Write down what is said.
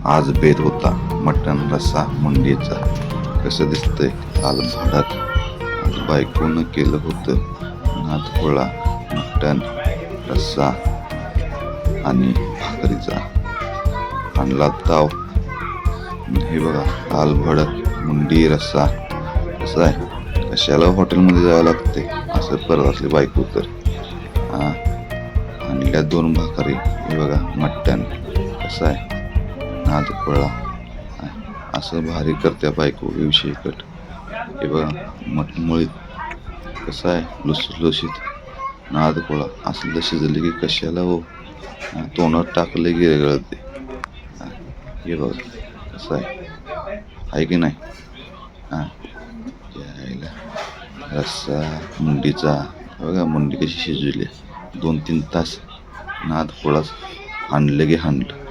आज बेत होता मटण रस्सा मुंडीचा. कसं दिसतंय लाल भाडात. आज बायकोनं केलं होतं नादखोळा मटण रस्सा आणि भाकरीचा. आणला ताव. हे बघा लाल भडक मुंडी रस्सा. कसं आहे कशाला हॉटेलमध्ये जावं लागते असं परत असली बायको तर. आणल्या 2 भाकरी. हे बघा मटण कसं आहे नादखोळा. असं भारी करत्या बायको विषयी कट. हे बघा मटमुळीत कसं आहे लुसलुशीत नादखोळा. असलं शिजले की कशाला हो तोंडात टाकले की रेगळते. हे बघा कसं आहे की नाही. यायला रस्सा मुंडीचा. बघा मुंडी कशी शिजवली. 2-3 तास नादखोळाच हाणलं की हाणलं.